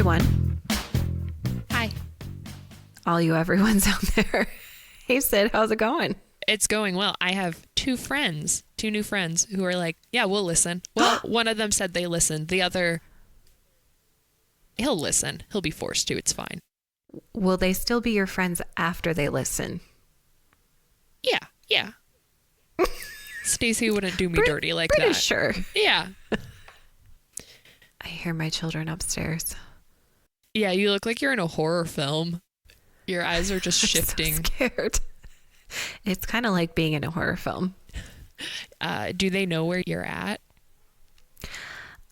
everyone. Hi. All you everyone's out there. Hey, Sid, how's it going? It's going well. I have two new friends who are like, yeah, we'll listen. Well, one of them said they listened. The other, he'll listen. He'll be forced to. It's fine. Will they still be your friends after they listen? Yeah. Stacey wouldn't do me dirty like pretty that. Sure. Yeah. I hear my children upstairs. Yeah, you look like you're in a horror film. Your eyes are just shifting. I'm so scared. It's kind of like being in a horror film. Do they know where you're at?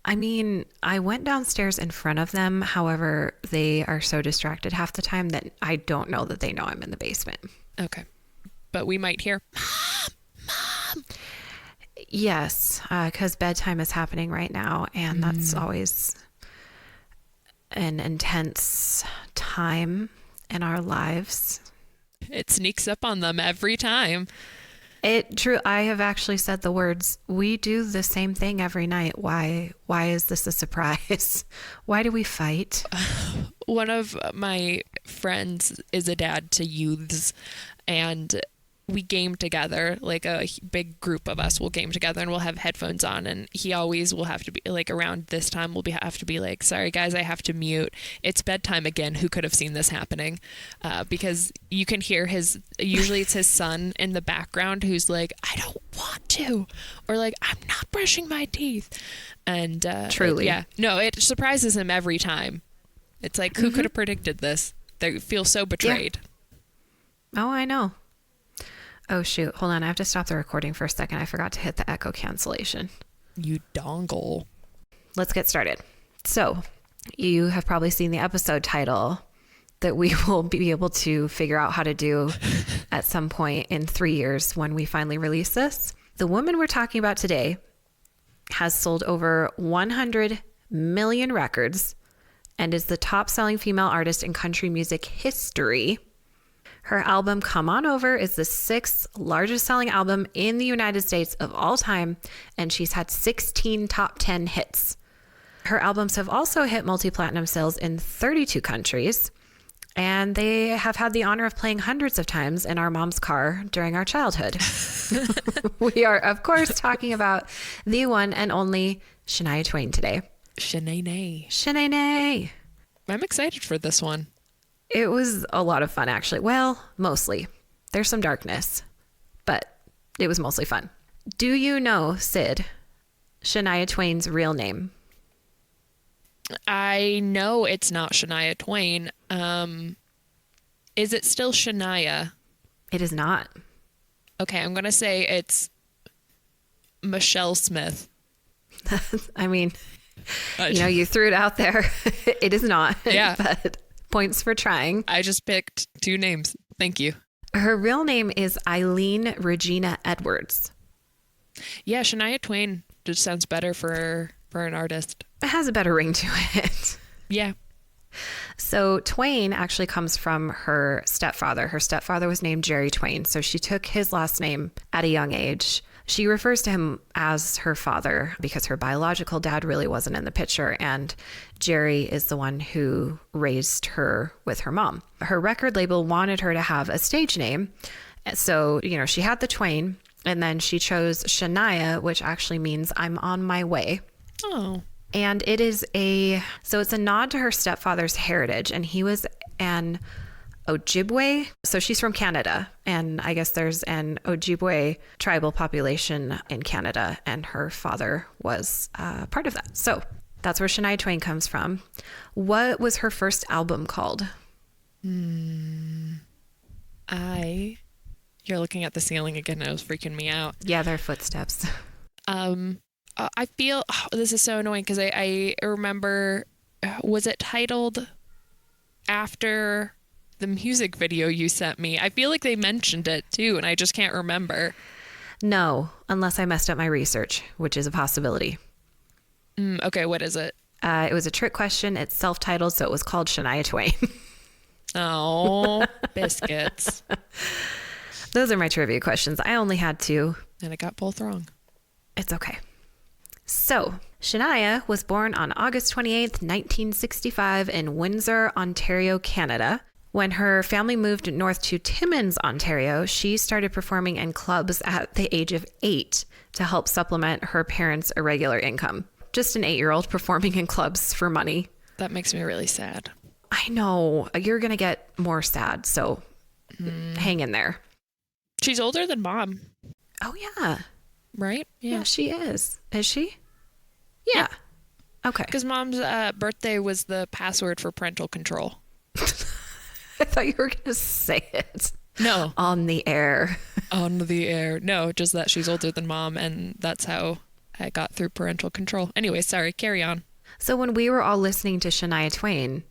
I mean, I went downstairs in front of them. However, they are so distracted half the time that I don't know that they know I'm in the basement. Okay. But we might hear, Mom. Yes, because bedtime is happening right now, and that's always an intense time in our lives. It sneaks up on them every time. True. I have actually said the words, we do the same thing every night. Why is this a surprise? Why do we fight? One of my friends is a dad to youths, and we game together, like a big group of us will game together, and we'll have headphones on, and he always will have to be like, around this time have to be like, sorry guys, I have to mute, it's bedtime again. Who could have seen this happening? Because you can hear usually it's his son in the background who's like, I don't want to, or like, I'm not brushing my teeth. And truly, it surprises him every time. It's like, who could have predicted this? They feel so betrayed. Oh, I know. Oh, shoot. Hold on. I have to stop the recording for a second. I forgot to hit the echo cancellation. You dongle. Let's get started. So you have probably seen the episode title that we will be able to figure out how to do at some point in 3 years when we finally release this. The woman we're talking about today has sold over 100 million records and is the top selling female artist in country music history. Her album, Come On Over, is the 6th largest selling album in the United States of all time, and she's had 16 top 10 hits. Her albums have also hit multi-platinum sales in 32 countries, and they have had the honor of playing hundreds of times in our mom's car during our childhood. We are, of course, talking about the one and only Shania Twain today. Sha-nay-nay. Sha-nay-nay. I'm excited for this one. It was a lot of fun, actually. Well, mostly. There's some darkness, but it was mostly fun. Do you know, Sid, Shania Twain's real name? I know it's not Shania Twain. Is it still Shania? It is not. Okay, I'm going to say it's Michelle Smith. I mean, you threw it out there. It is not. Yeah. But points for trying. I just picked two names. Thank you. Her real name is Eileen Regina Edwards. Yeah, Shania Twain just sounds better for an artist. It has a better ring to it. Yeah. So Twain actually comes from her stepfather. Her stepfather was named Jerry Twain. So she took his last name at a young age. She refers to him as her father because her biological dad really wasn't in the picture, and Jerry is the one who raised her with her mom. Her record label wanted her to have a stage name. So, she had the Twain, and then she chose Shania, which actually means I'm on my way. Oh. And it's a nod to her stepfather's heritage, and he was an Ojibwe. So she's from Canada, and I guess there's an Ojibwe tribal population in Canada, and her father was part of that. So that's where Shania Twain comes from. What was her first album called? You're looking at the ceiling again, and it was freaking me out. Yeah, they're footsteps. I feel this is so annoying because I remember, was it titled after the music video you sent me? I feel like they mentioned it too, and I just can't remember. No, unless I messed up my research, which is a possibility. Okay, what is it? It was a trick question. It's self-titled, so it was called Shania Twain. Oh, biscuits. Those are my trivia questions. I only had two. And I got both wrong. It's okay. So, Shania was born on August 28th, 1965 in Windsor, Ontario, Canada. When her family moved north to Timmins, Ontario, she started performing in clubs at the age of 8 to help supplement her parents' irregular income. Just an 8-year-old performing in clubs for money. That makes me really sad. I know. You're going to get more sad, so hang in there. She's older than Mom. Oh, yeah. Right? Yeah, she is. Is she? Yeah. Okay. Because Mom's birthday was the password for parental control. I thought you were going to say it. No. On the air. On the air. No, just that she's older than Mom, and that's how I got through parental control. Anyway, sorry, carry on. So when we were all listening to Shania Twain,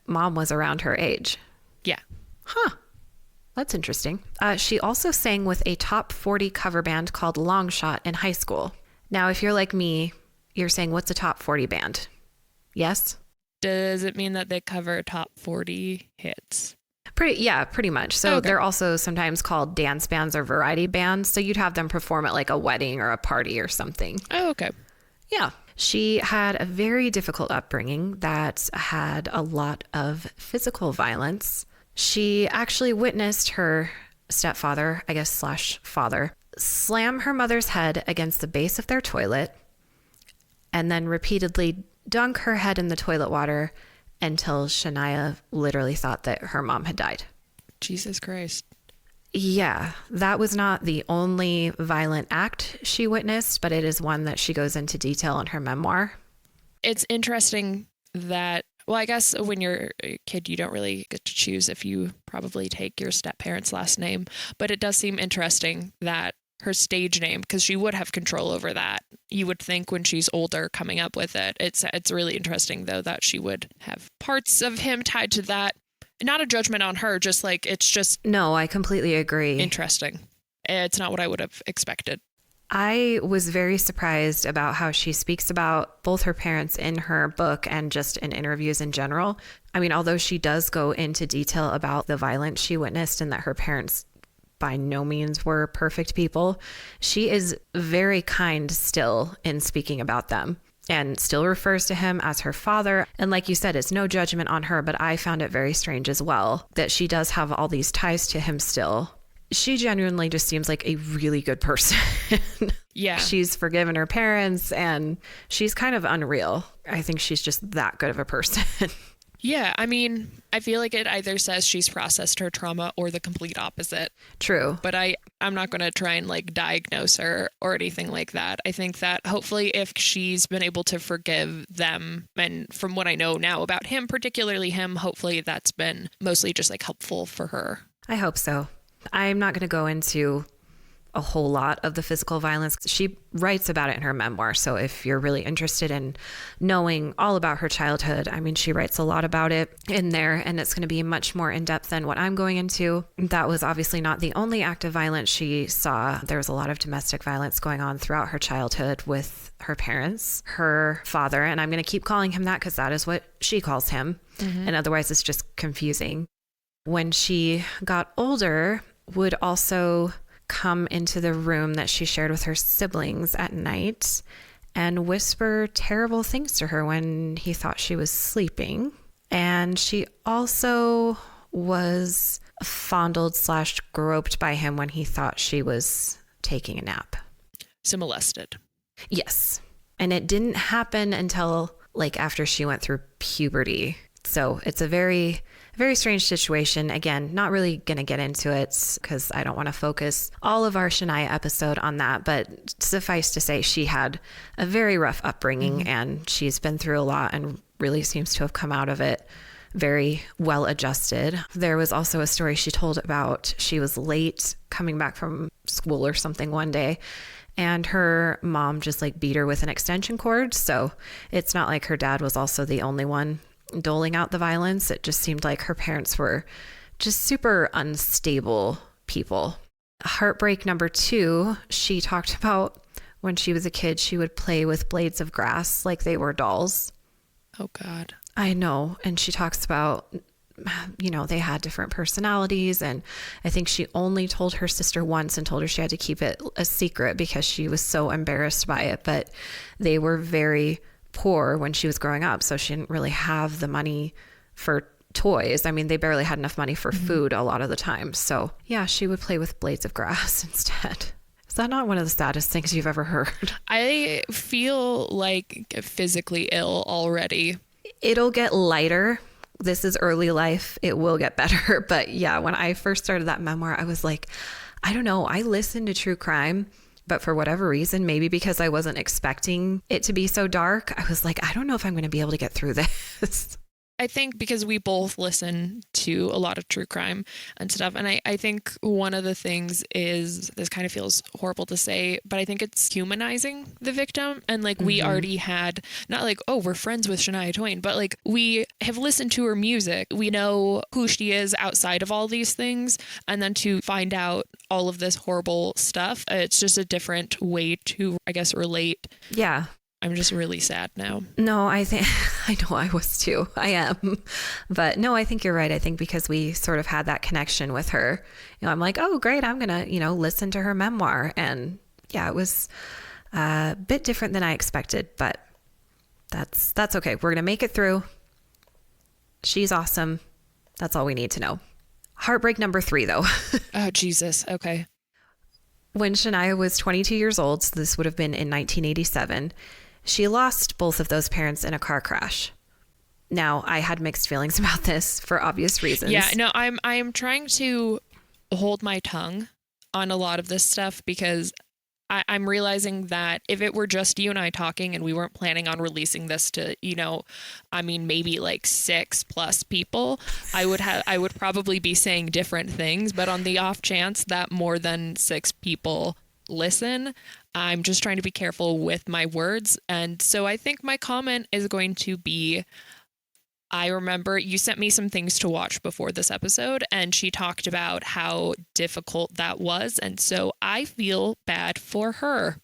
Mom was around her age. Yeah. Huh. That's interesting. She also sang with a top 40 cover band called Longshot in high school. Now, if you're like me, you're saying, what's a top 40 band? Yes? Does it mean that they cover top 40 hits? Pretty much. So Okay. They're also sometimes called dance bands or variety bands. So you'd have them perform at like a wedding or a party or something. Oh, okay. Yeah. She had a very difficult upbringing that had a lot of physical violence. She actually witnessed her stepfather, I guess, / father, slam her mother's head against the base of their toilet and then repeatedly dunk her head in the toilet water until Shania literally thought that her mom had died. Jesus Christ. Yeah, that was not the only violent act she witnessed, but it is one that she goes into detail in her memoir. It's interesting that, well, I guess when you're a kid, you don't really get to choose if you probably take your step-parents' last name, but it does seem interesting that her stage name, because she would have control over that. You would think when she's older coming up with it. It's really interesting, though, that she would have parts of him tied to that. Not a judgment on her, just like, it's just... No, I completely agree. Interesting. It's not what I would have expected. I was very surprised about how she speaks about both her parents in her book and just in interviews in general. I mean, although she does go into detail about the violence she witnessed and that her parents by no means were perfect people, she is very kind still in speaking about them and still refers to him as her father. And like you said, it's no judgment on her, but I found it very strange as well that she does have all these ties to him still. She genuinely just seems like a really good person. Yeah. She's forgiven her parents and she's kind of unreal. I think she's just that good of a person. Yeah, I mean, I feel like it either says she's processed her trauma or the complete opposite. True. But I'm not going to try and like diagnose her or anything like that. I think that hopefully if she's been able to forgive them, and from what I know now about him, particularly him, hopefully that's been mostly just like helpful for her. I hope so. I'm not going to go into a whole lot of the physical violence. She writes about it in her memoir. So if you're really interested in knowing all about her childhood, I mean, she writes a lot about it in there, and it's going to be much more in depth than what I'm going into. That was obviously not the only act of violence she saw. There was a lot of domestic violence going on throughout her childhood with her parents, her father, and I'm going to keep calling him that because that is what she calls him. Mm-hmm. And otherwise it's just confusing. When she got older, would also come into the room that she shared with her siblings at night and whisper terrible things to her when he thought she was sleeping. And she also was fondled / groped by him when he thought she was taking a nap. So molested. Yes. And it didn't happen until like after she went through puberty. So it's a very strange situation. Again, not really going to get into it because I don't want to focus all of our Shania episode on that. But suffice to say, she had a very rough upbringing and she's been through a lot and really seems to have come out of it very well adjusted. There was also a story she told about she was late coming back from school or something one day, and her mom just like beat her with an extension cord. So it's not like her dad was also the only one doling out the violence. It just seemed like her parents were just super unstable people. Heartbreak number 2, she talked about when she was a kid, she would play with blades of grass like they were dolls. Oh God. I know. And she talks about they had different personalities. And I think she only told her sister once and told her she had to keep it a secret because she was so embarrassed by it. But they were very poor when she was growing up. So she didn't really have the money for toys. I mean, they barely had enough money for food a lot of the time. So yeah, she would play with blades of grass instead. Is that not one of the saddest things you've ever heard? I feel like physically ill already. It'll get lighter. This is early life. It will get better. But yeah, when I first started that memoir, I was like, I don't know. I listened to true crime, but for whatever reason, maybe because I wasn't expecting it to be so dark, I was like, I don't know if I'm going to be able to get through this. I think because we both listen to a lot of true crime and stuff. And I think one of the things is, this kind of feels horrible to say, but I think it's humanizing the victim. And like, we already had, not like, oh, we're friends with Shania Twain, but like, we have listened to her music. We know who she is outside of all these things. And then to find out all of this horrible stuff, it's just a different way to, I guess, relate. Yeah. I'm just really sad now. No, I know I was too. I am. But no, I think you're right. I think because we sort of had that connection with her, I'm like, oh, great. I'm going to, listen to her memoir. And yeah, it was a bit different than I expected, but that's okay. We're going to make it through. She's awesome. That's all we need to know. Heartbreak number 3, though. Oh, Jesus. Okay. When Shania was 22 years old, so this would have been in 1987, she lost both of those parents in a car crash. Now, I had mixed feelings about this for obvious reasons. Yeah, no, I'm trying to hold my tongue on a lot of this stuff because I'm realizing that if it were just you and I talking and we weren't planning on releasing this to, maybe like 6+ people, I would probably be saying different things. But on the off chance that more than 6 people listen, I'm just trying to be careful with my words. And so I think my comment is going to be, I remember you sent me some things to watch before this episode, and she talked about how difficult that was. And so I feel bad for her.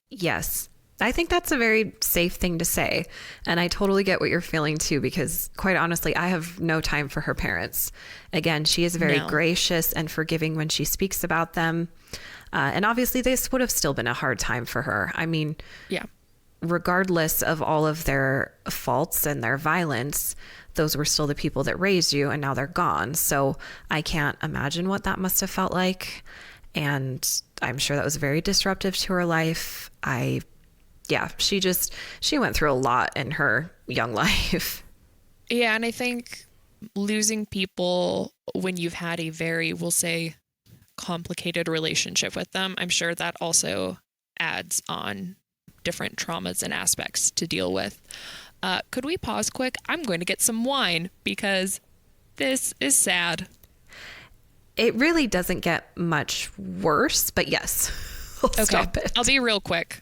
Yes. I think that's a very safe thing to say. And I totally get what you're feeling too, because quite honestly, I have no time for her parents. Again, she is very gracious and forgiving when she speaks about them. And obviously this would have still been a hard time for her. I mean, yeah. Regardless of all of their faults and their violence, those were still the people that raised you, and now they're gone. So I can't imagine what that must have felt like. And I'm sure that was very disruptive to her life. She went through a lot in her young life. Yeah. And I think losing people when you've had a very, we'll say, complicated relationship with them, I'm sure that also adds on different traumas and aspects to deal with. Could we pause quick? I'm going to get some wine because this is sad. It really doesn't get much worse, but yes, we'll stop it. I'll be real quick.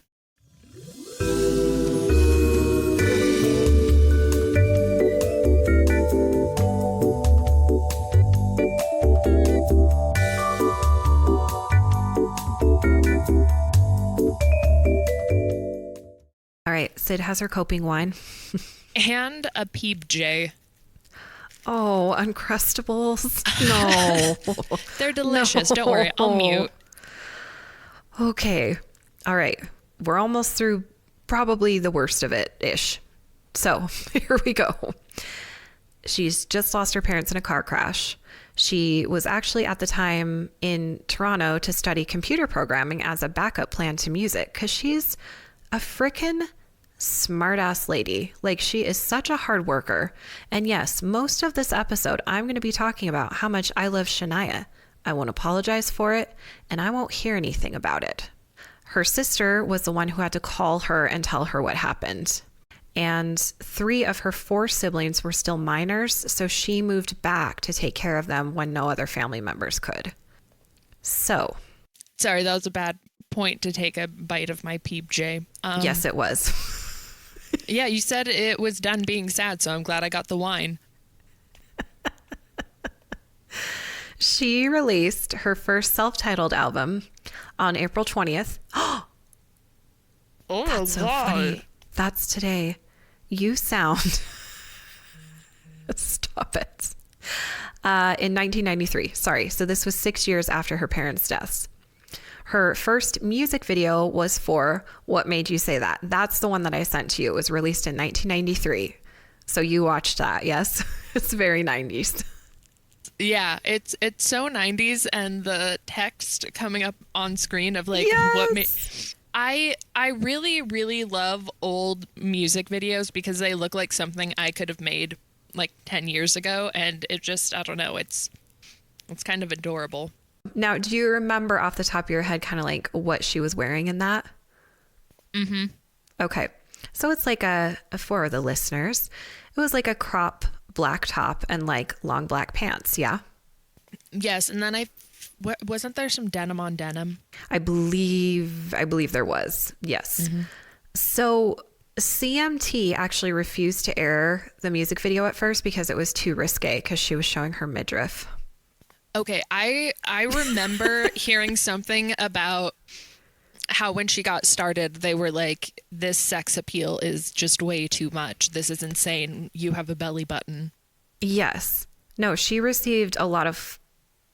All right, Sid has her coping wine. And a Peep J. Oh, Uncrustables. No. They're delicious. No. Don't worry. I'll mute. Okay. All right. We're almost through probably the worst of it-ish. So here we go. She's just lost her parents in a car crash. She was actually at the time in Toronto to study computer programming as a backup plan to music because she's a frickin' smart-ass lady. Like, she is such a hard worker. And yes, most of this episode, I'm going to be talking about how much I love Shania. I won't apologize for it, and I won't hear anything about it. Her sister was the one who had to call her and tell her what happened. And 3 of her 4 siblings were still minors, so she moved back to take care of them when no other family members could. So. Sorry, that was a bad point to take a bite of my Peep J. Yes, it was. Yeah, you said it was done being sad, so I'm glad I got the wine. She released her first self-titled album on April 20th. Oh, that's so funny. That's today. You sound... Stop it. In 1993. Sorry. So this was 6 years after her parents' deaths. Her first music video was for What Made You Say That? That's the one that I sent to you. It was released in 1993. So you watched that, yes? It's very 90s. Yeah, it's so 90s, and the text coming up on screen of like Yes! what made I really, really love old music videos because they look like something I could have made like 10 years ago, and it just, I don't know, it's kind of adorable. Now, do you remember off the top of your head kind of like what she was wearing in that? Mm-hmm. Okay. So it's like for the listeners, it was like a crop black top and like long black pants. Yeah. Yes, and then wasn't there some denim on denim? I believe there was. Yes. Mm-hmm. So CMT actually refused to air the music video at first because it was too risque because she was showing her midriff. Okay, I remember hearing something about how when she got started, they were like, this sex appeal is just way too much. This is insane. You have a belly button. Yes. No, she received a lot of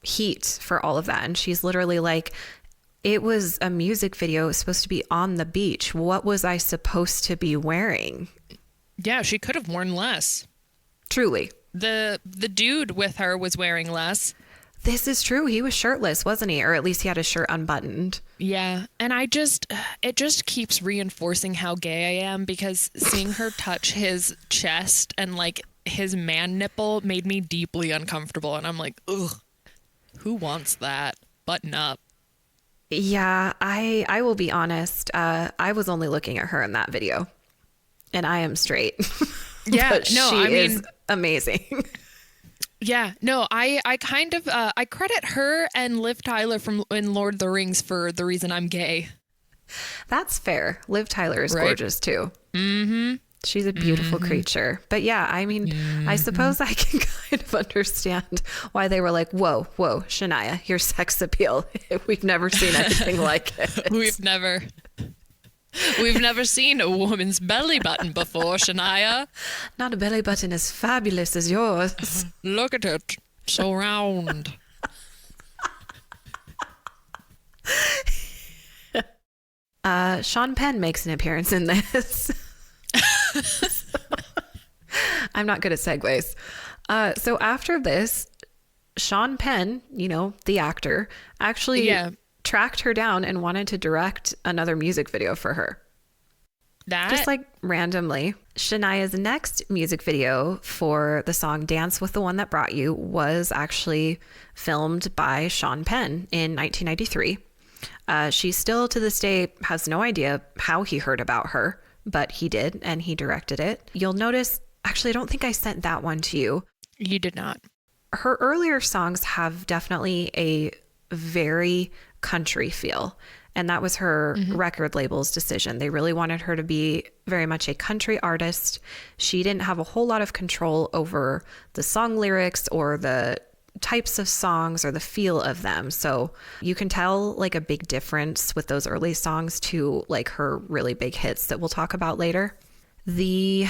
heat for all of that. And she's literally like, it was a music video. It was supposed to be on the beach. What was I supposed to be wearing? Yeah, she could have worn less. Truly. The dude with her was wearing less. This is true. He was shirtless, wasn't he? Or at least he had his shirt unbuttoned. Yeah. And it just keeps reinforcing how gay I am, because seeing her touch his chest and like his man nipple made me deeply uncomfortable. And I'm like, ugh, who wants that? Button up. Yeah, I will be honest. I was only looking at her in that video, and I am straight. Yeah, but no, she I mean, is amazing. Yeah, no, I kind of I credit her and Liv Tyler from in Lord of the Rings for the reason I'm gay. That's fair. Liv Tyler is gorgeous too. Mm-hmm. She's a beautiful creature. But yeah, I mean, I suppose I can kind of understand why they were like, whoa, Shania, your sex appeal. We've never seen anything like it. We've never seen a woman's belly button before, Shania. Not a belly button as fabulous as yours. Look at it. So round. Sean Penn makes an appearance in this. I'm not good at segues. So after this, Sean Penn, the actor, actually tracked her down and wanted to direct another music video for her. Just like randomly. Shania's next music video for the song Dance with the One That Brought You was actually filmed by Sean Penn in 1993. She still to this day has no idea how he heard about her, but he did, and he directed it. You'll notice, actually, I don't think I sent that one to you. You did not. Her earlier songs have definitely a very country feel, and that was her record label's decision. They really wanted her to be very much a country artist. She didn't have a whole lot of control over the song lyrics or the types of songs or the feel of them. So you can tell like a big difference with those early songs to like her really big hits that we'll talk about later. I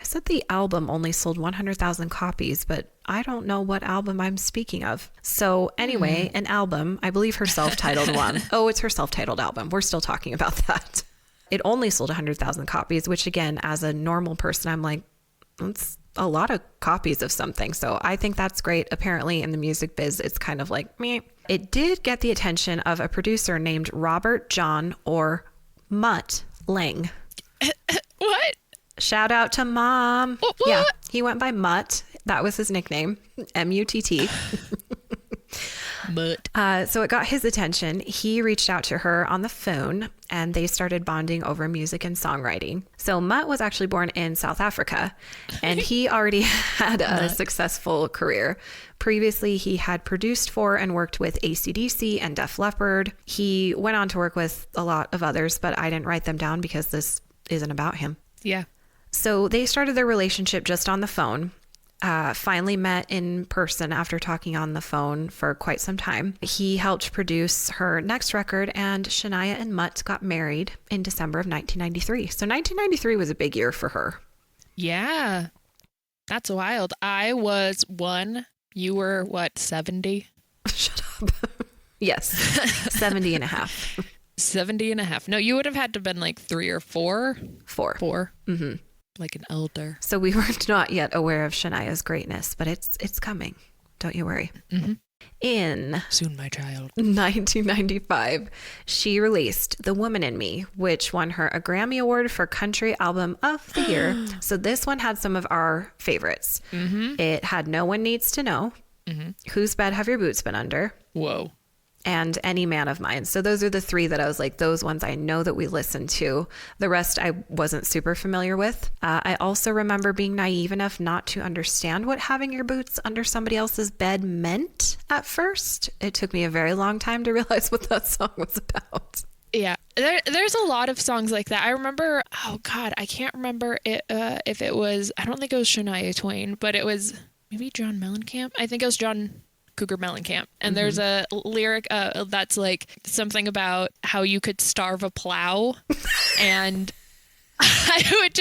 said the album only sold 100,000 copies, but I don't know what album I'm speaking of. So anyway, an album, I believe her self-titled one. Oh, it's her self-titled album. We're still talking about that. It only sold 100,000 copies, which again, as a normal person, I'm like, that's a lot of copies of something. So I think that's great. Apparently in the music biz, it's kind of like meh. It did get the attention of a producer named Robert John or Mutt Lang. What? Shout out to Mom. What? Yeah, he went by Mutt. That was his nickname, M-U-T-T. Mutt. So it got his attention. He reached out to her on the phone and they started bonding over music and songwriting. So Mutt was actually born in South Africa and he already had a successful career. Previously, he had produced for and worked with AC/DC and Def Leppard. He went on to work with a lot of others, but I didn't write them down because this isn't about him. Yeah. So they started their relationship just on the phone. Finally met in person after talking on the phone for quite some time. He helped produce her next record, and Shania and Mutt got married in December of 1993. So 1993 was a big year for her. Yeah. That's wild. I was 1 You were, what, 70? Shut up. Yes. 70 and a half. 70 and a half. No, you would have had to have been like 3 or 4. 4. 4. Mm-hmm. Like an elder. So we were not yet aware of Shania's greatness, but it's coming. Don't you worry. Mm-hmm. In Soon, my child. 1995, she released The Woman in Me, which won her a Grammy Award for Country Album of the Year. So this one had some of our favorites. Mm-hmm. It had No One Needs to Know, Whose Bed Have Your Boots Been Under, Whoa. and Any Man of Mine. So those are the 3 that I was like, those ones I know that we listened to. The rest I wasn't super familiar with. I also remember being naive enough not to understand what having your boots under somebody else's bed meant at first. It took me a very long time to realize what that song was about. Yeah, there's a lot of songs like that. I remember, oh God, I can't remember if it was, I don't think it was Shania Twain, but it was maybe John Mellencamp. I think it was John Cougar Mellencamp. And there's a lyric that's like something about how you could starve a plow. And I would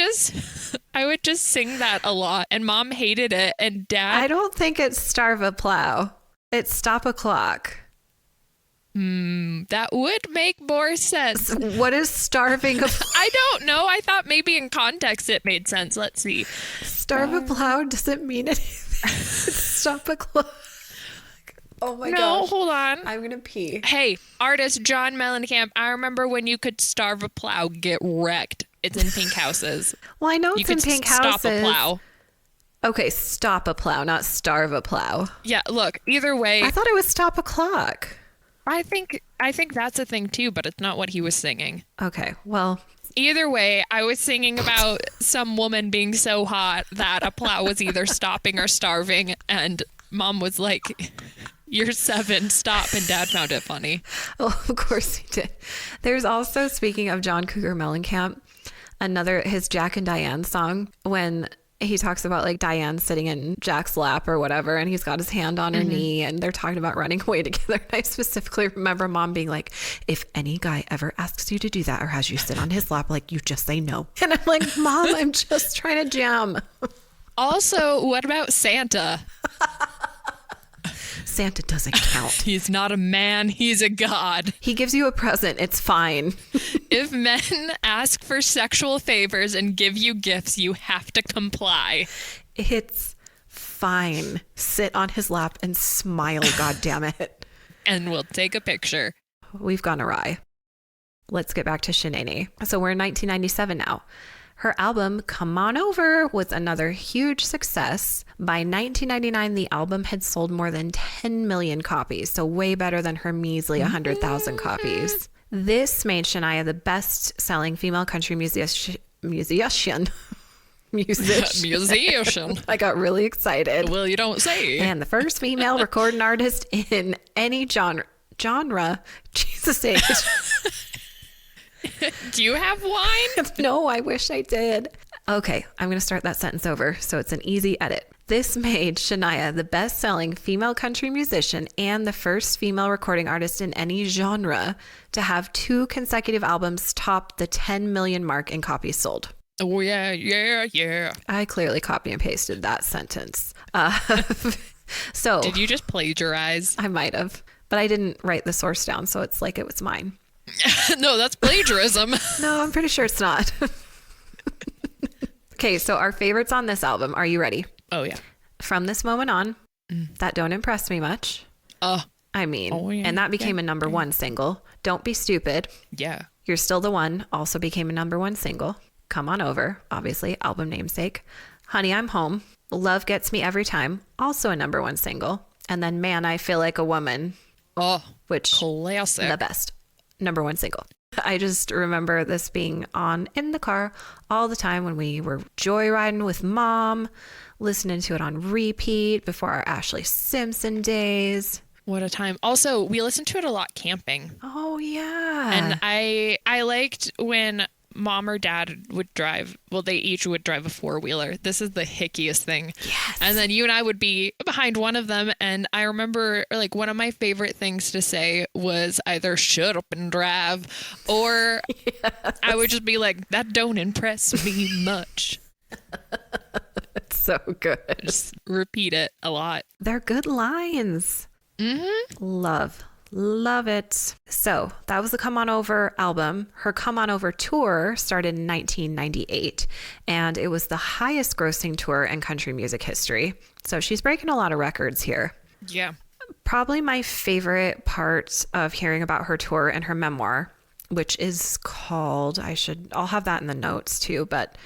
just sing that a lot. And Mom hated it. And Dad. I don't think it's starve a plow. It's stop a clock. That would make more sense. What is starving a plow? I don't know. I thought maybe in context it made sense. Let's see. Starve a plow doesn't mean anything. Stop a clock. Oh my gosh. No, hold on. I'm going to pee. Hey, artist John Mellencamp, I remember when you could starve a plow, get wrecked. It's in Pink Houses. Well, I know You it's in could Pink stop Houses. a plow. Okay, stop a plow, not starve a plow. Yeah, look, either way, I thought it was stop a clock. I think that's a thing too, but it's not what he was singing. Okay, well. Either way, I was singing about some woman being so hot that a plow was either stopping or starving, and Mom was like, "You're 7, stop," and Dad found it funny. Oh, of course he did. There's also, speaking of John Cougar Mellencamp, his Jack and Diane song, when he talks about like Diane sitting in Jack's lap or whatever, and he's got his hand on her knee and they're talking about running away together. And I specifically remember Mom being like, if any guy ever asks you to do that or has you sit on his lap, like, you just say no. And I'm like, Mom, I'm just trying to jam. Also, what about Santa? Santa doesn't count. He's not a man, he's a god. He gives you a present. It's fine. If men ask for sexual favors and give you gifts, you have to comply. It's fine. Sit on his lap and smile, goddammit. And we'll take a picture. We've gone awry. Let's get back to Sha-nay-nay. So we're in 1997 now. Her album, Come On Over, was another huge success. By 1999, the album had sold more than 10 million copies, so way better than her measly 100,000 copies. This made Shania the best-selling female country musician. Musician. I got really excited. Well, you don't say. And the first female recording artist in any genre. Jesus H. Do you have wine? No, I wish I did. Okay, I'm going to start that sentence over so it's an easy edit. This made Shania the best-selling female country musician and the first female recording artist in any genre to have 2 consecutive albums top the 10 million mark in copies sold. Oh, yeah. I clearly copy and pasted that sentence. So Did you just plagiarize? I might have, but I didn't write the source down, so it's like it was mine. No, that's plagiarism. No, I'm pretty sure it's not. Okay, so our favorites on this album. Are you ready? Oh, yeah. From This Moment On, That Don't Impress Me Much. I mean, and that became a number 1 single. Don't Be Stupid. Yeah. You're Still the One also became a number 1 single. Come On Over, obviously, album namesake. Honey, I'm Home. Love Gets Me Every Time, also a number 1 single. And then Man, I Feel Like a Woman. Which, classic. The best. Number 1 single. I just remember this being on in the car all the time when we were joyriding with Mom, listening to it on repeat before our Ashley Simpson days. What a time. Also, we listened to it a lot camping. Oh, yeah. And I liked when Mom or Dad would drive. Well, they each would drive a 4-wheeler. This is the hickiest thing. Yes. And then you and I would be behind one of them. And I remember like one of my favorite things to say was either shut up and drive or I would just be like, that don't impress me much. It's So good. Just repeat it a lot. They're good lines. Love it. So that was the Come On Over album. Her Come On Over tour started in 1998, and it was the highest grossing tour in country music history. So she's breaking a lot of records here. Yeah. Probably my favorite part of hearing about her tour and her memoir, which is called, I'll have that in the notes too, but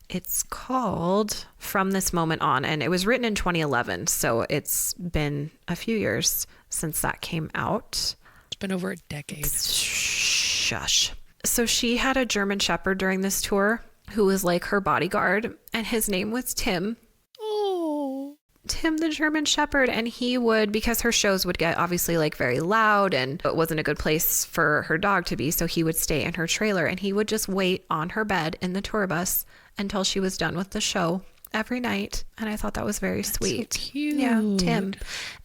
it's called From This Moment On, and it was written in 2011. So it's been a few years since that came out. It's been over a decade. Shush. So she had a German Shepherd during this tour who was like her bodyguard, and his name was Tim. Oh. Tim the German Shepherd. And he would, because her shows would get obviously like very loud and it wasn't a good place for her dog to be, so he would stay in her trailer and he would just wait on her bed in the tour bus until she was done with the show every night. And I thought that was very sweet. So cute. Yeah, Tim.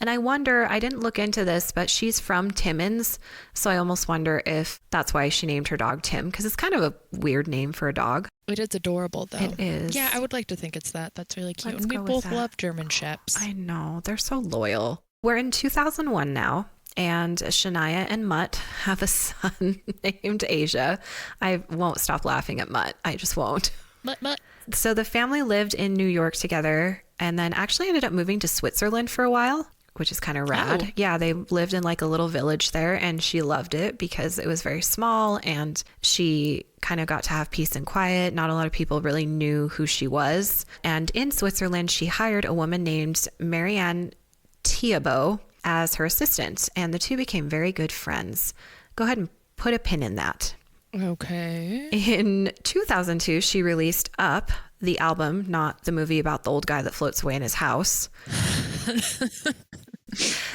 And I wonder, I didn't look into this, but she's from Timmins, so I almost wonder if that's why she named her dog Tim, because it's kind of a weird name for a dog. It is adorable, though. It is. Yeah, I would like to think it's that. That's really cute. Let's And we go with both that. love German Shepherds. I know. They're so loyal. We're in 2001 now, and Shania and Mutt have a son named Asia. I won't stop laughing at Mutt. I just won't. Mutt. So the family lived in New York together and then actually ended up moving to Switzerland for a while, which is kind of rad. Oh. Yeah, they lived in like a little village there, and she loved it because it was very small and she kind of got to have peace and quiet. Not a lot of people really knew who she was. And in Switzerland, she hired a woman named Marianne Thibault as her assistant, and the two became very good friends. Go ahead and put a pin in that. Okay. In 2002, she released Up, the album, not the movie about the old guy that floats away in his house.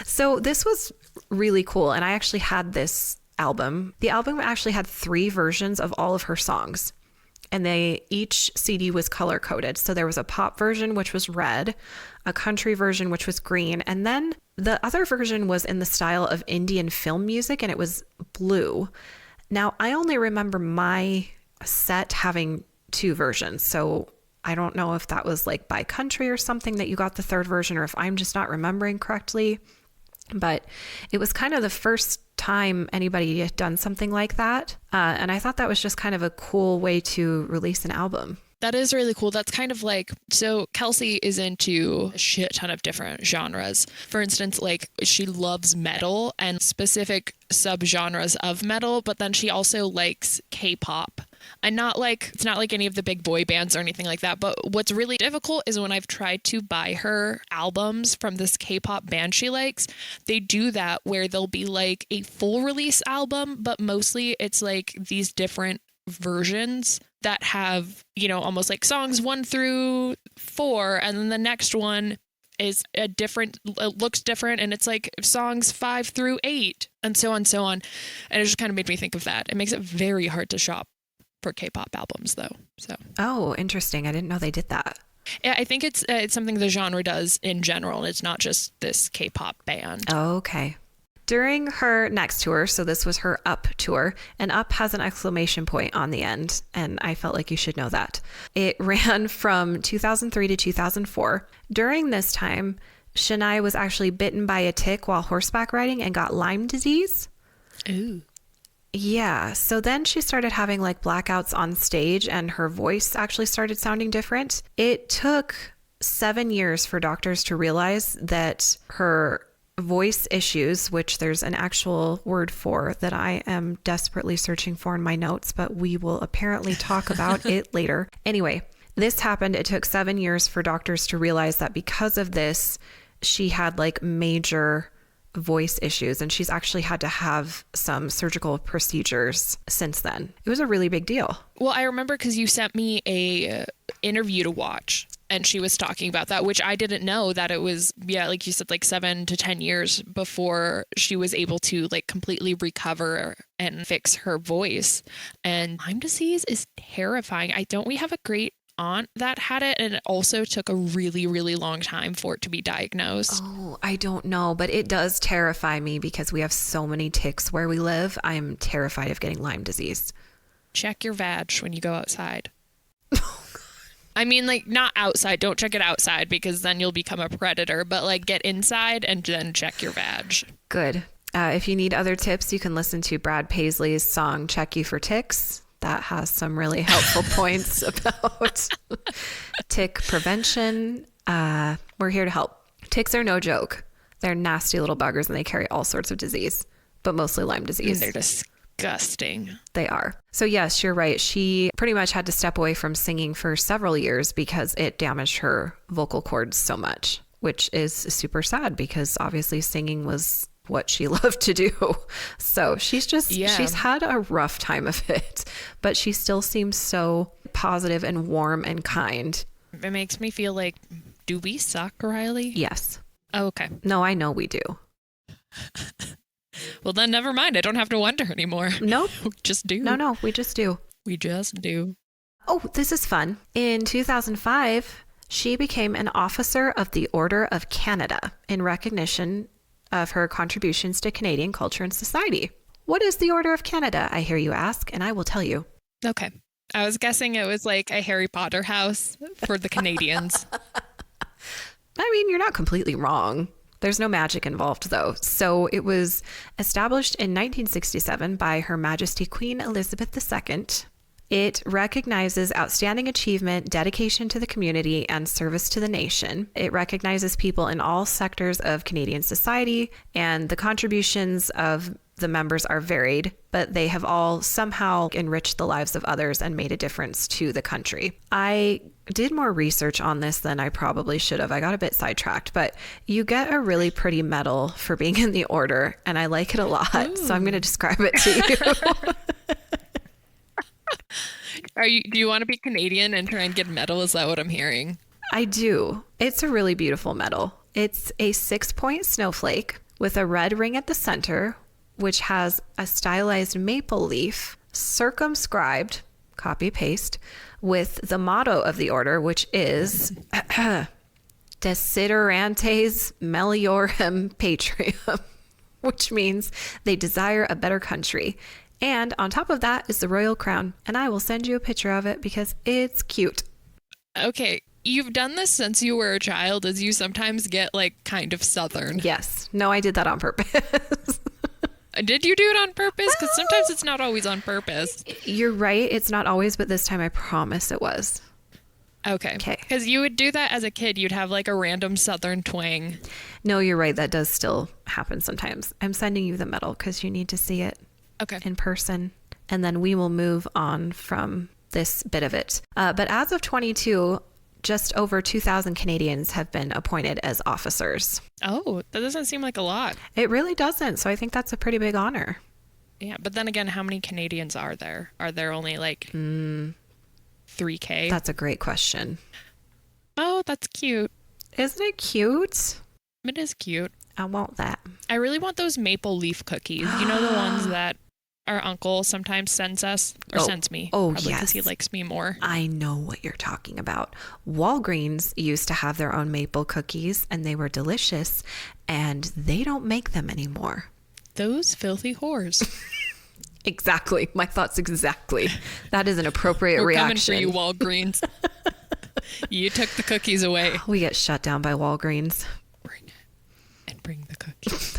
So this was really cool. And I actually had this album. The album actually had 3 versions of all of her songs. And each CD was color coded. So there was a pop version, which was red, a country version, which was green. And then the other version was in the style of Indian film music, and it was blue. Now, I only remember my set having 2 versions, so I don't know if that was like by country or something that you got the 3rd version, or if I'm just not remembering correctly. But it was kind of the first time anybody had done something like that. And I thought that was just kind of a cool way to release an album. That is really cool. That's kind of like, so Kelsey is into a shit ton of different genres. For instance, like she loves metal and specific subgenres of metal, but then she also likes K-pop. And it's not like any of the big boy bands or anything like that. But what's really difficult is when I've tried to buy her albums from this K-pop band she likes, they do that where they'll be like a full release album, but mostly it's like these different versions that have, almost like songs 1 through 4, and then the next one is it looks different, and it's like songs 5 through 8, and so on, so on. And it just kind of made me think of that. It makes it very hard to shop for K-pop albums, though. So. Oh, interesting. I didn't know they did that. Yeah, I think it's something the genre does in general, and it's not just this K-pop band. Oh, okay. During her next tour, so this was her Up tour, and Up has an exclamation point on the end, and I felt like you should know that. It ran from 2003 to 2004. During this time, Shania was actually bitten by a tick while horseback riding and got Lyme disease. Ooh. Yeah, so then she started having like blackouts on stage, and her voice actually started sounding different. It took 7 years for doctors to realize that her voice issues, which there's an actual word for that I am desperately searching for in my notes, but we will apparently talk about it later. Anyway, this happened. It took 7 years for doctors to realize that because of this, she had like major voice issues, and she's actually had to have some surgical procedures since then. It was a really big deal. Well, I remember because you sent me a interview to watch, and she was talking about that, which I didn't know that it was, like you said, like 7 to 10 years before she was able to like completely recover and fix her voice. And Lyme disease is terrifying. We have a great aunt that had it, and it also took a really, really long time for it to be diagnosed. Oh, I don't know, but it does terrify me because we have so many ticks where we live. I am terrified of getting Lyme disease. Check your vag when you go outside. I mean, like, not outside. Don't check it outside because then you'll become a predator. But, like, get inside and then check your vag. Good. If you need other tips, you can listen to Brad Paisley's song Check You for Ticks. That has some really helpful points about tick prevention. We're here to help. Ticks are no joke. They're nasty little buggers and they carry all sorts of disease, but mostly Lyme disease. They're disgusting. They are. So yes, you're right. She pretty much had to step away from singing for several years because it damaged her vocal cords so much, which is super sad because obviously singing was what she loved to do. So she's had a rough time of it, but she still seems so positive and warm and kind. It makes me feel like, do we suck, Riley? Yes. Oh, okay. No, I know we do. Well, then never mind. I don't have to wonder anymore. Nope. We just do. No, we just do. We just do. Oh, this is fun. In 2005, she became an officer of the Order of Canada in recognition of her contributions to Canadian culture and society. What is the Order of Canada, I hear you ask, and I will tell you. Okay. I was guessing it was like a Harry Potter house for the Canadians. I mean, you're not completely wrong. There's no magic involved, though. So it was established in 1967 by Her Majesty Queen Elizabeth II. It recognizes outstanding achievement, dedication to the community, and service to the nation. It recognizes people in all sectors of Canadian society, and the contributions of the members are varied, but they have all somehow enriched the lives of others and made a difference to the country. I did more research on this than I probably should have. I got a bit sidetracked, but you get a really pretty medal for being in the order, and I like it a lot. Ooh. So I'm going to describe it to you. Do you want to be Canadian and try and get a medal? Is that what I'm hearing? I do. It's a really beautiful medal. It's a 6-point snowflake with a red ring at the center, which has a stylized maple leaf circumscribed, copy paste, with the motto of the order, which is Desiderantes Meliorem Patrium, which means they desire a better country. And on top of that is the royal crown. And I will send you a picture of it because it's cute. Okay. You've done this since you were a child, as you sometimes get like kind of Southern. Yes. No, I did that on purpose. Did you do it on purpose? Because sometimes it's not always on purpose. You're right. It's not always, but this time I promise it was. Okay. Because you would do that as a kid. You'd have like a random Southern twang. No, you're right. That does still happen sometimes. I'm sending you the medal because you need to see it. Okay. In person, and then we will move on from this bit of it. But as of 22, just over 2,000 Canadians have been appointed as officers. Oh, that doesn't seem like a lot. It really doesn't. So I think that's a pretty big honor. Yeah, but then again, how many Canadians are there? Are there only like 3K? That's a great question. Oh, that's cute. Isn't it cute? It is cute. I want that. I really want those maple leaf cookies. You know, the ones that our uncle sometimes sends us or sends me. Oh, probably yes. Because he likes me more. I know what you're talking about. Walgreens used to have their own maple cookies and they were delicious, and they don't make them anymore. Those filthy whores. Exactly. My thoughts exactly. That is an appropriate reaction. We're coming for you, Walgreens. You took the cookies away. We get shut down by Walgreens. Bring it. And bring the cookies.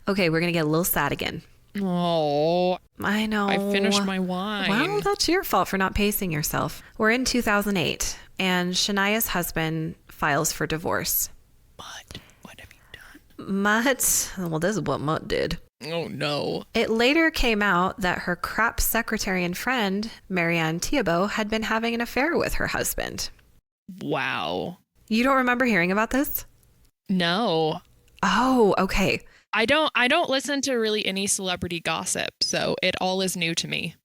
Okay, we're going to get a little sad again. Oh, I know. I finished my wine. Well, that's your fault for not pacing yourself. We're in 2008, and Shania's husband files for divorce. What have you done? Mutt, well, this is what Mutt did. Oh, no. It later came out that her crap secretary and friend, Marianne Thibault, had been having an affair with her husband. Wow. You don't remember hearing about this? No. Oh, okay. I don't listen to really any celebrity gossip, so it all is new to me.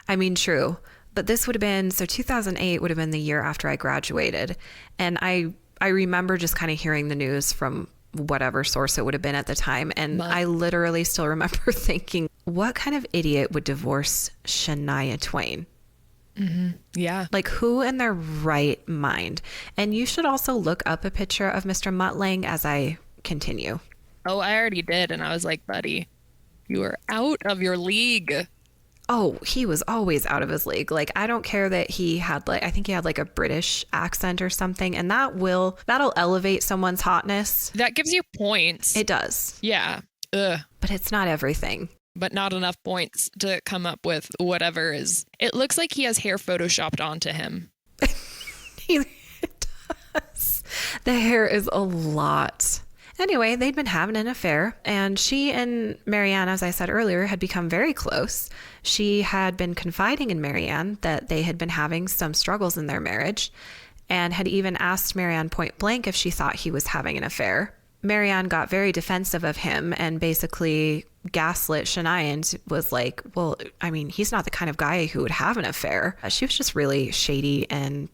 I mean, true. But this would have been, so 2008 would have been the year after I graduated. And I remember just kind of hearing the news from whatever source it would have been at the time. And I literally still remember thinking, what kind of idiot would divorce Shania Twain? Mm-hmm. Yeah. Like, who in their right mind? And you should also look up a picture of Mr. Mutt Lange as I continue. Oh, I already did. And I was like, buddy, you are out of your league. Oh, he was always out of his league. Like, I don't care that he had like, I think he had like a British accent or something, and that'll elevate someone's hotness. That gives you points. It does. Yeah. Ugh. But it's not everything. But not enough points to come up with whatever is. It looks like he has hair photoshopped onto him. It does. The hair is a lot. Anyway, they'd been having an affair, and she and Marianne, as I said earlier, had become very close. She had been confiding in Marianne that they had been having some struggles in their marriage, and had even asked Marianne point blank if she thought he was having an affair. Marianne got very defensive of him and basically gaslit Shania and was like, well, I mean, he's not the kind of guy who would have an affair. She was just really shady and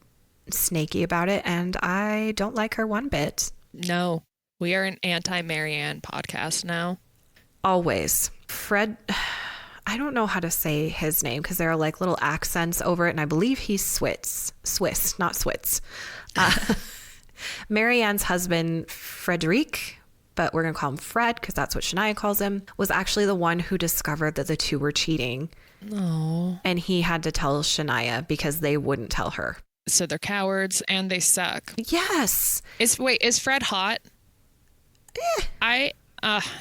snaky about it, and I don't like her one bit. No. We are an anti-Marianne podcast now. Always. Fred, I don't know how to say his name because there are like little accents over it, and I believe he's Swiss, not Switz. Marianne's husband, Frederic, but we're going to call him Fred because that's what Shania calls him, was actually the one who discovered that the two were cheating. No. And he had to tell Shania because they wouldn't tell her. So they're cowards and they suck. Yes. Is Fred hot?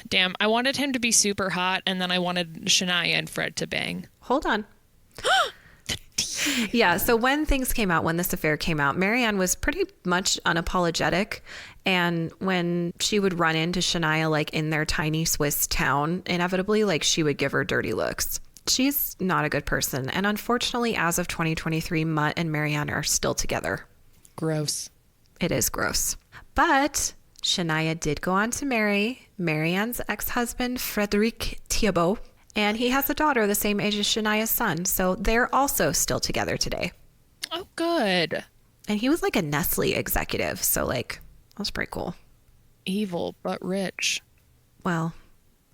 Damn, I wanted him to be super hot, and then I wanted Shania and Fred to bang. Hold on. Yeah, so when this affair came out, Marianne was pretty much unapologetic. And when she would run into Shania, like in their tiny Swiss town, inevitably, like she would give her dirty looks. She's not a good person. And unfortunately, as of 2023, Mutt and Marianne are still together. Gross. It is gross. But Shania did go on to marry Marianne's ex-husband, Frederic Thibault, and he has a daughter the same age as Shania's son. So they're also still together today. Oh, good. And he was like a Nestle executive. So like, that was pretty cool. Evil, but rich. Well,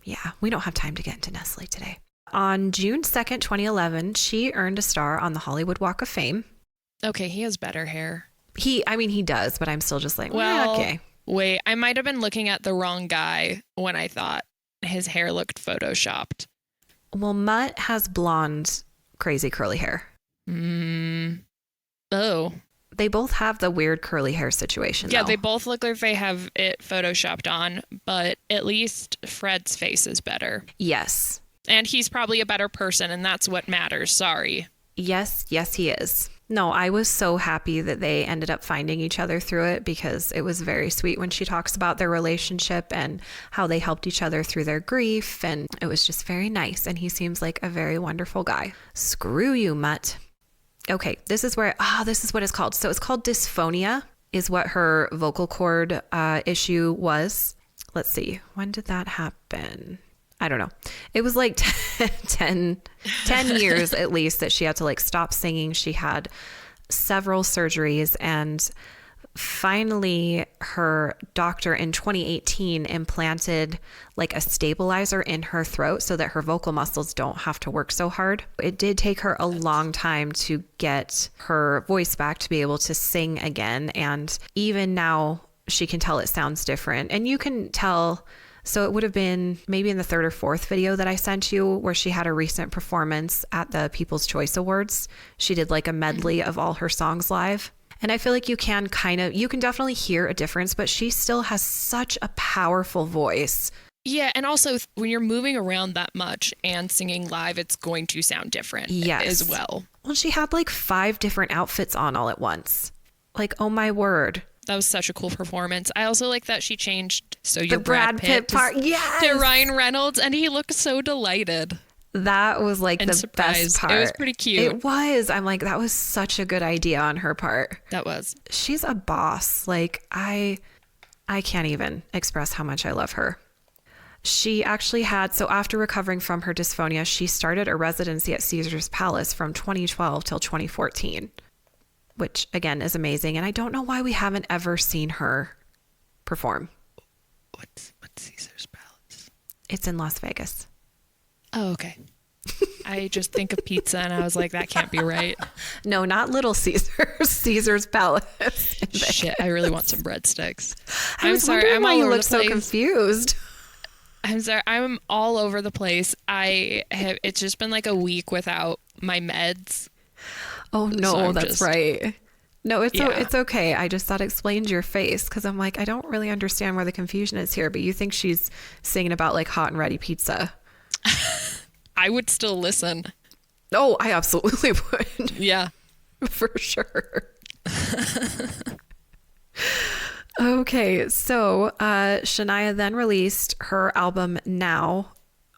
yeah, we don't have time to get into Nestle today. On June 2nd, 2011, she earned a star on the Hollywood Walk of Fame. Okay, he has better hair. He does, but I'm still just like, well, okay. Wait, I might have been looking at the wrong guy when I thought his hair looked photoshopped. Well, Mutt has blonde, crazy curly hair. Oh. They both have the weird curly hair situation. Yeah, though. they both look like they have it photoshopped on, but at least Fred's face is better. Yes. And he's probably a better person, and that's what matters. Sorry. Yes, he is. No, I was so happy that they ended up finding each other through it because it was very sweet when she talks about their relationship and how they helped each other through their grief. And it was just very nice. And he seems like a very wonderful guy. Screw you, Mutt. Okay, this is what it's called. So it's called dysphonia is what her vocal cord issue was. Let's see. When did that happen? I don't know. It was like 10 years at least that she had to like stop singing. She had several surgeries, and finally her doctor in 2018 implanted like a stabilizer in her throat so that her vocal muscles don't have to work so hard. It did take her a long time to get her voice back to be able to sing again. And even now she can tell it sounds different, and you can tell. So it would have been maybe in the third or fourth video that I sent you where she had a recent performance at the People's Choice Awards. She did like a medley of all her songs live. And I feel like you can definitely hear a difference, but she still has such a powerful voice. Yeah, and also when you're moving around that much and singing live, it's going to sound different as well. Well, she had like 5 different outfits on all at once. Like, oh my word. That was such a cool performance. I also like that she changed the Brad Pitt part, yes, to Ryan Reynolds, and he looked so delighted. That was like the best part. It was pretty cute. It was. I'm like, that was such a good idea on her part. That was. She's a boss. Like I can't even express how much I love her. She actually so after recovering from her dysphonia, she started a residency at Caesar's Palace from 2012 till 2014. Which again is amazing. And I don't know why we haven't ever seen her perform. What's Caesar's Palace? It's in Las Vegas. Oh, okay. I just think of pizza and I was like, that can't be right. No, not Little Caesar's. Caesar's Palace. Shit, I really want some breadsticks. I'm sorry. I'm why you look so confused. I'm sorry. I'm all over the place. It's just been like a week without my meds. Oh no, So that's right. No, Yeah. it's okay. I just thought it explained your face because I'm like, I don't really understand where the confusion is here, but you think she's singing about like hot and ready pizza. I would still listen. Oh, I absolutely would. Yeah. For sure. Okay, so Shania then released her album Now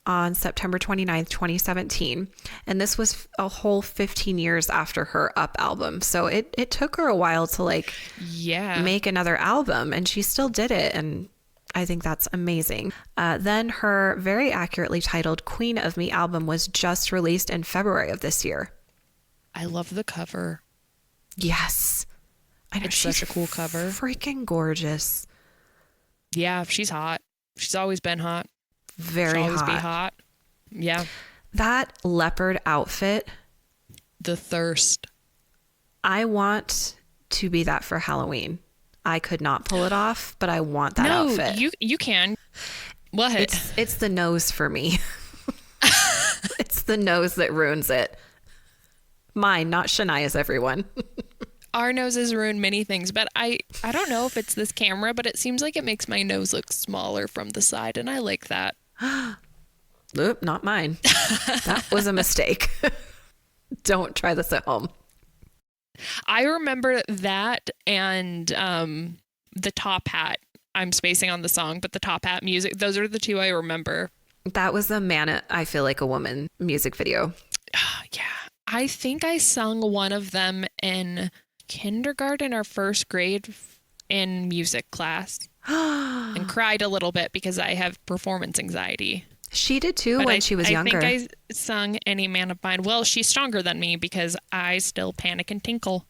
on September 29th, 2017. And this was a whole 15 years after her Up album. So it took her a while to like make another album, and she still did it. And I think that's amazing. Then her very accurately titled Queen of Me album was just released in February of this year. I love the cover. Yes. I know, It's she's such a cool cover. Freaking gorgeous. Yeah, she's hot. She's always been hot. Very She'll always hot. be hot. Yeah. That leopard outfit. The thirst. I want to be that for Halloween. I could not pull it off, but I want that outfit. You can. What? It's the nose for me. It's the nose that ruins it. Mine, not Shania's, everyone. Our noses ruin many things, but I don't know if it's this camera, but it seems like it makes my nose look smaller from the side, and I like that. Oop, not mine. That was a mistake. Don't try this at home. I remember that and the top hat. I'm spacing on the song, but the top hat music, those are the two I remember. That was a Man, I Feel Like a Woman music video. Yeah. I think I sung one of them in kindergarten or first grade in music class and cried a little bit because I have performance anxiety. She did too when she was younger. I think I sung Any Man of Mine. Well, she's stronger than me because I still panic and tinkle.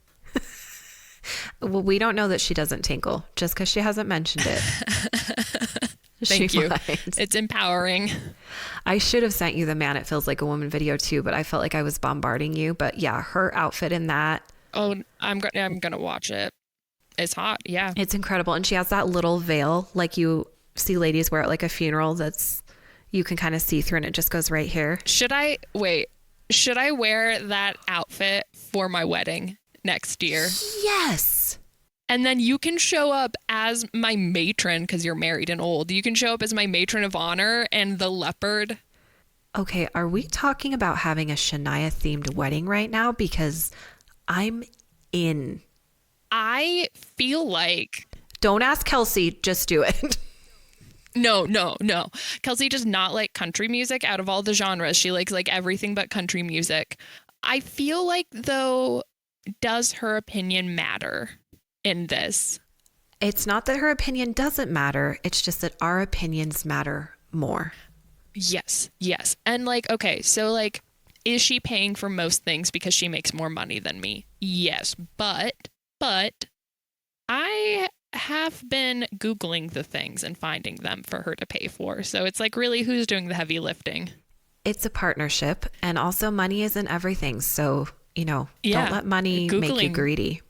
Well, we don't know that she doesn't tinkle just because she hasn't mentioned it. Thank you. Might. It's empowering. I should have sent you the Man It Feels Like a Woman video too, but I felt like I was bombarding you. But yeah, her outfit in that. Oh, I'm gonna watch it. It's hot. Yeah. It's incredible. And she has that little veil like you see ladies wear at like a funeral that's you can kind of see through and it just goes right here. Should I wear that outfit for my wedding next year? Yes. And then you can show up as my matron because you're married and old. You can show up as my matron of honor and the leopard. Okay, are we talking about having a Shania themed wedding right now? Because I'm in. I feel like... Don't ask Kelsey, just do it. No. Kelsey does not like country music out of all the genres. She likes like everything but country music. I feel like, though, does her opinion matter in this? It's not that her opinion doesn't matter. It's just that our opinions matter more. Yes. And like, okay, so like, is she paying for most things because she makes more money than me? Yes, but I have been Googling the things and finding them for her to pay for. So it's like, really, who's doing the heavy lifting? It's a partnership, and also money isn't everything. So, don't let money make you greedy.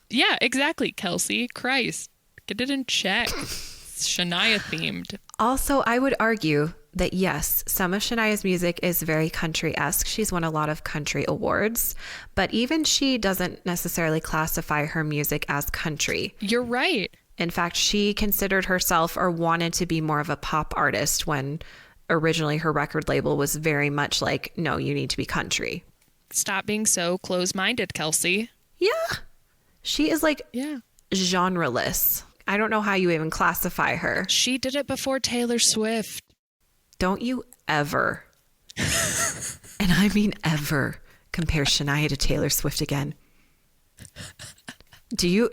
Yeah, exactly, Kelsey. Christ, get it in check. Shania themed. Also, I would argue that yes, some of Shania's music is very country-esque. She's won a lot of country awards, but even she doesn't necessarily classify her music as country. You're right. In fact, she considered herself or wanted to be more of a pop artist when originally her record label was very much like, no, you need to be country. Stop being so close-minded, Kelsey. Yeah. She is like genreless. I don't know how you even classify her. She did it before Taylor Swift. Don't you ever, and I mean ever, compare Shania to Taylor Swift again.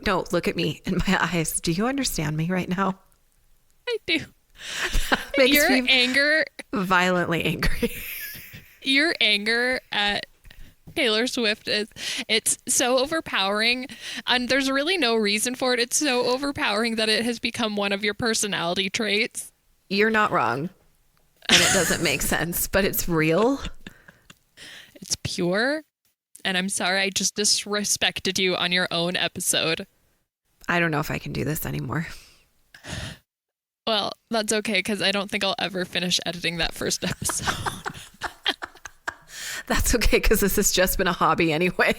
No, look at me in my eyes. Do you understand me right now? I do. Makes Your me anger, violently angry. Your anger at Taylor Swift it's so overpowering, and there's really no reason for it. It's so overpowering that it has become one of your personality traits. You're not wrong. And it doesn't make sense, but it's real. It's pure. And I'm sorry I just disrespected you on your own episode. I don't know if I can do this anymore. Well, that's okay because I don't think I'll ever finish editing that first episode. That's okay because this has just been a hobby anyway.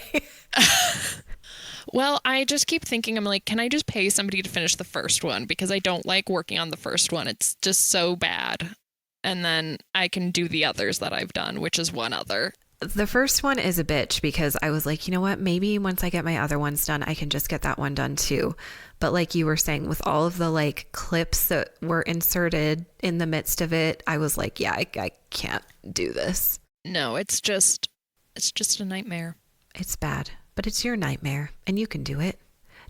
Well, I just keep thinking, I'm like, can I just pay somebody to finish the first one? Because I don't like working on the first one. It's just so bad. And then I can do the others that I've done, which is one other. The first one is a bitch because I was like, you know what? Maybe once I get my other ones done, I can just get that one done too. But like you were saying, with all of the like clips that were inserted in the midst of it, I was like, yeah, I can't do this. No, it's just a nightmare. It's bad, but it's your nightmare and you can do it.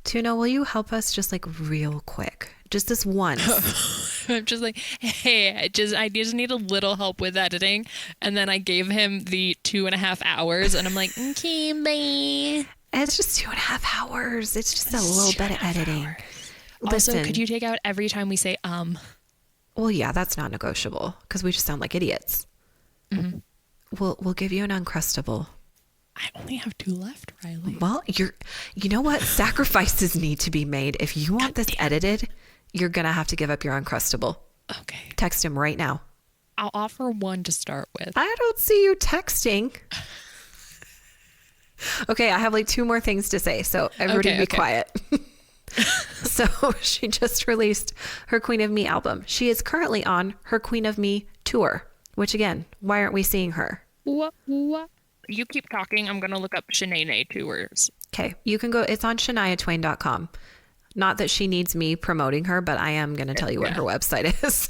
Tuna, will you help us just like real quick? Just this once. I'm just like, hey, I just need a little help with editing. And then I gave him the 2.5 hours and I'm like, okay, bye. It's just 2.5 hours. It's just a little bit of editing. Also, Listen, could you take out every time we say well, yeah, that's not negotiable because we just sound like idiots. Mm-hmm. We'll give you an Uncrustable. I only have 2 left, Riley. Well, you know what? Sacrifices need to be made. If you want this edited, you're going to have to give up your Uncrustable. Okay. Text him right now. I'll offer 1 to start with. I don't see you texting. Okay, I have like 2 more things to say, so everybody be quiet. So she just released her Queen of Me album. She is currently on her Queen of Me tour, which again, why aren't we seeing her? What? You keep talking. I'm going to look up Sha-nay-nay tours. Okay, you can go. It's on ShaniaTwain.com. Not that she needs me promoting her, but I am going to tell you what her website is.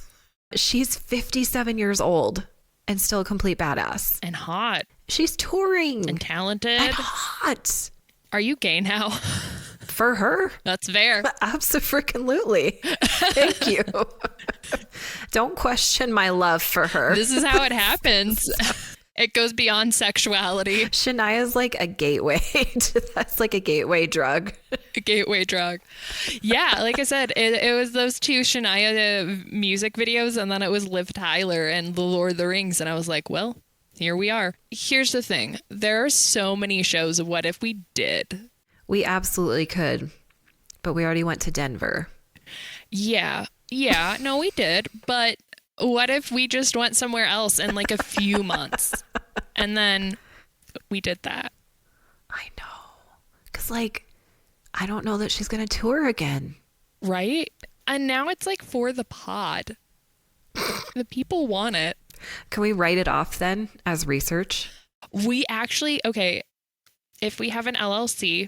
She's 57 years old and still a complete badass. And hot. She's touring. And talented. And hot. Are you gay now? For her? That's fair. Absolutely. Thank you. Don't question my love for her. This is how it happens. It goes beyond sexuality. Shania's like a gateway. That's like a gateway drug. A gateway drug. Yeah, like I said, it was those 2 Shania music videos, and then it was Liv Tyler and The Lord of the Rings, and I was like, well, here we are. Here's the thing. There are so many shows of What If We Did. We absolutely could, but we already went to Denver. Yeah, no, we did, but what if we just went somewhere else in like a few months and then we did that? I know. Because, like, I don't know that she's going to tour again. Right? And now it's like for the pod. The people want it. Can we write it off then as research? We actually, okay, if we have an LLC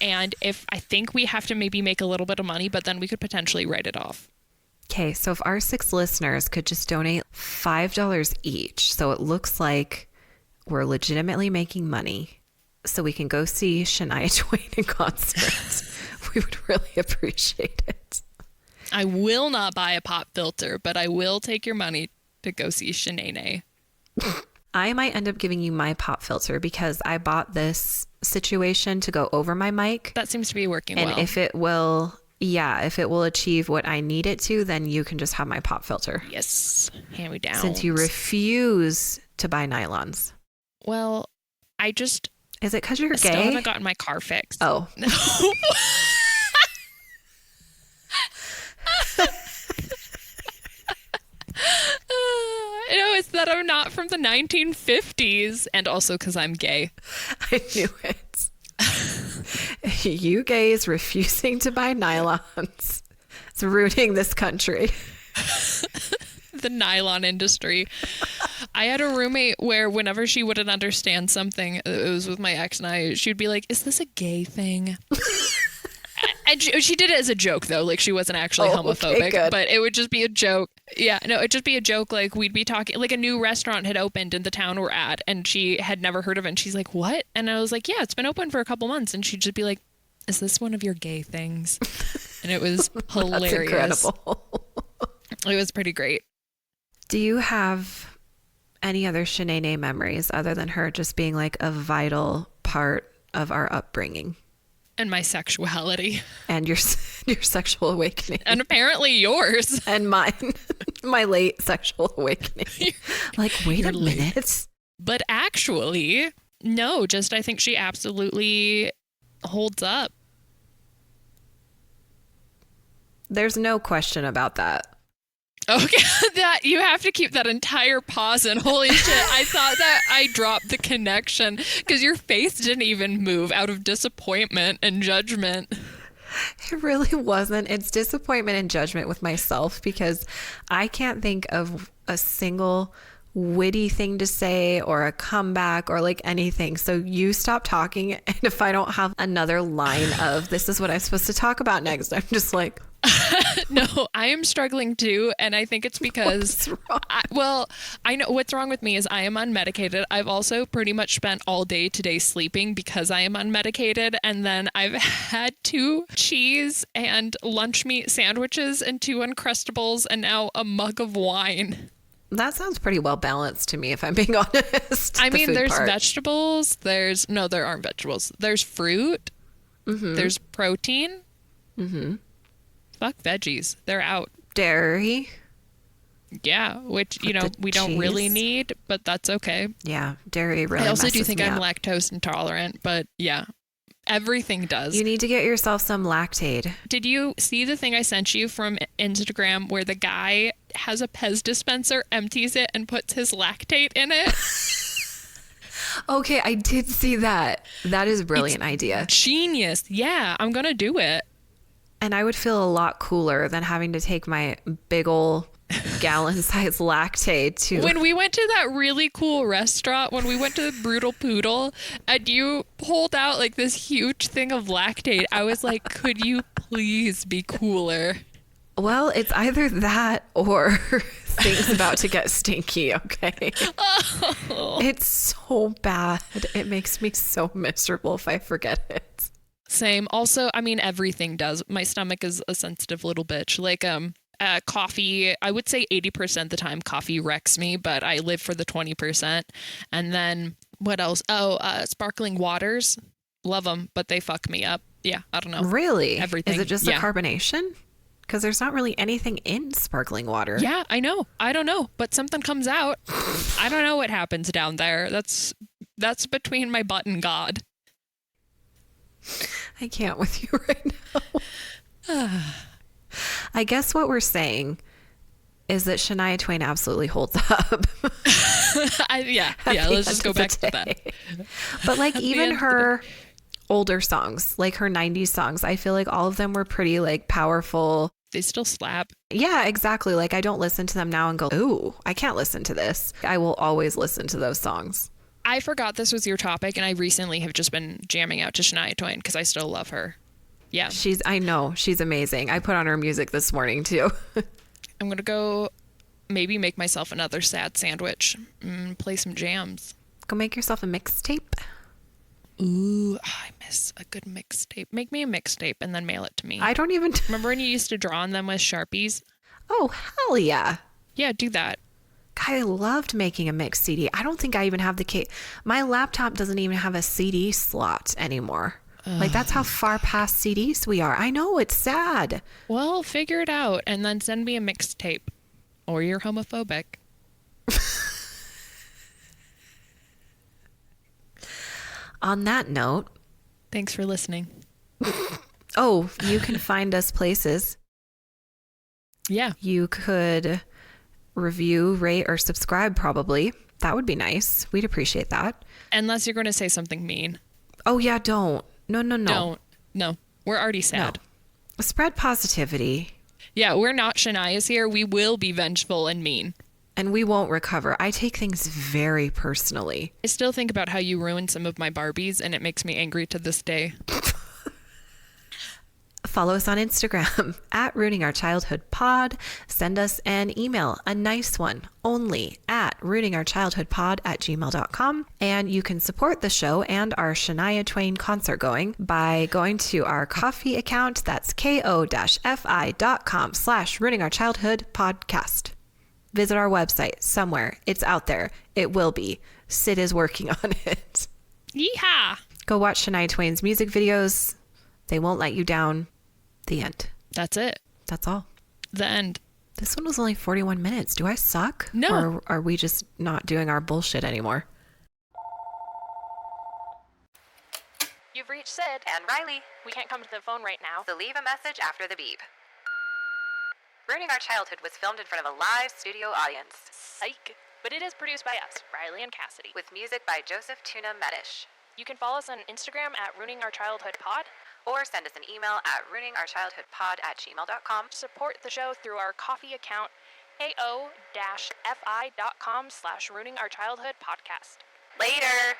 and if I think we have to maybe make a little bit of money, but then we could potentially write it off. Okay, so if our 6 listeners could just donate $5 each, so it looks like we're legitimately making money, so we can go see Shania Twain in concert, we would really appreciate it. I will not buy a pop filter, but I will take your money to go see Sha-nay-nay. I might end up giving you my pop filter because I bought this situation to go over my mic. That seems to be working well. And if it will achieve what I need it to, then you can just have my pop filter. Yes, hand me down. Since you refuse to buy nylons. Well, is it because you're gay? Still haven't gotten my car fixed. Oh. No. No, it's that I'm not from the 1950s, and also because I'm gay. I knew it. You gays refusing to buy nylons. It's ruining this country. The nylon industry. I had a roommate where whenever she wouldn't understand something, it was with my ex and I, she'd be like, is this a gay thing? And she did it as a joke, though. Like, she wasn't actually homophobic, okay, but it would just be a joke. Yeah, no, it'd just be a joke. Like, we'd be talking, like a new restaurant had opened in the town we're at, and she had never heard of it. And she's like, what? And I was like, yeah, it's been open for a couple months. And she'd just be like, is this one of your gay things? And it was hilarious. That's incredible. It was pretty great. Do you have any other Shania memories other than her just being like a vital part of our upbringing? And my sexuality. And your sexual awakening. And apparently yours. And mine. My late sexual awakening. Like, wait a minute. But actually, no, just I think she absolutely holds up. There's no question about that. Okay, that you have to keep that entire pause in. Holy shit, I thought that I dropped the connection because your face didn't even move out of disappointment and judgment. It really wasn't. It's disappointment and judgment with myself because I can't think of a single witty thing to say or a comeback or like anything. So you stop talking, and if I don't have another line of this is what I'm supposed to talk about next, I'm just like, No, I am struggling too, and I think it's because I know what's wrong with me is I am unmedicated. I've also pretty much spent all day today sleeping because I am unmedicated, and then I've had 2 cheese and lunch meat sandwiches and 2 Uncrustables and now a mug of wine. that sounds pretty well balanced to me, if I'm being honest. I the mean, food there's part. vegetables. There aren't vegetables. There's fruit. Mm-hmm. There's protein. Mm-hmm. Fuck veggies. They're out. Dairy. Yeah, which, With the we don't really cheese. need, but that's okay. Yeah, dairy really I also do messes think me I'm up. lactose intolerant, but yeah, everything does. You need to get yourself some Lactaid. Did you see the thing I sent you from Instagram where the guy has a Pez dispenser, empties it, and puts his lactate in it? Okay, I did see that. That is a brilliant idea. Genius. Yeah, I'm going to do it. And I would feel a lot cooler than having to take my big ol' gallon-sized Lactaid to... When we went to that really cool restaurant, when we went to the Brutal Poodle, and you pulled out like this huge thing of lactate, I was like, could you please be cooler? Well, it's either that or things about to get stinky, okay? Oh. It's so bad. It makes me so miserable if I forget it. Same. Also, I mean, everything does. My stomach is a sensitive little bitch. Like, coffee, I would say 80% of the time coffee wrecks me, but I live for the 20%. And then what else? Oh, sparkling waters. Love them, but they fuck me up. Yeah, I don't know. Really? Everything. Is it just Yeah. the carbonation? Because there's not really anything in sparkling water. Yeah, I know. I don't know, but something comes out. I don't know what happens down there. That's between my butt and God. I can't with you right now. I guess what we're saying is that Shania Twain absolutely holds up. Yeah, At the let's just end go of the back to that. day. But like At the even end of the her older songs, like her 90s songs, I feel like all of them were pretty like powerful. They still slap. Yeah, exactly. Like I don't listen to them now and go, ooh, I can't listen to this. I will always listen to those songs. I forgot this was your topic, and I recently have just been jamming out to Shania Twain because I still love her. Yeah. I know, she's amazing. I put on her music this morning too. I'm going to go maybe make myself another sad sandwich, play some jams. Go make yourself a mixtape. Ooh, I miss a good mixtape. Make me a mixtape and then mail it to me. I don't even... Remember when you used to draw on them with Sharpies? Oh, hell yeah. Yeah, do that. God, I loved making a mixed CD. I don't think I even have my laptop doesn't even have a CD slot anymore. Like that's how far past CDs we are. I know, it's sad. Well, figure it out and then send me a mixtape. Or you're homophobic. On that note, Thanks for listening. oh, you can find us places. Yeah. You could review, rate, or subscribe probably. That would be nice. We'd appreciate that. Unless you're going to say something mean. Oh yeah, don't. No. Don't. No. We're already sad. No. Spread positivity. Yeah, we're not Shania's here. We will be vengeful and mean. And we won't recover. I take things very personally. I still think about how you ruined some of my Barbies, and it makes me angry to this day. Follow us on Instagram at Ruining Our Childhood Pod. Send us an email, a nice one, only at ruiningourchildhoodpod@gmail.com. And you can support the show and our Shania Twain concert going by going to our coffee account. That's ko-fi.com/ruiningourchildhoodpodcast. Visit our website somewhere. It's out there. It will be. Sid is working on it. Yeehaw! Go watch Shania Twain's music videos. They won't let you down. The end. That's it. That's all. The end. This one was only 41 minutes. Do I suck? No. Or are we just not doing our bullshit anymore? You've reached Sid and Riley. We can't come to the phone right now. So leave a message after the beep. Ruining Our Childhood was filmed in front of a live studio audience. Psych. But it is produced by us, Riley and Cassidy. With music by Joseph Tuna Medish. You can follow us on Instagram at Ruining Our Childhood Pod. Or send us an email at ruiningourchildhoodpod@gmail.com. Support the show through our coffee account, ao-fi.com/ruiningourchildhoodpodcast. Later!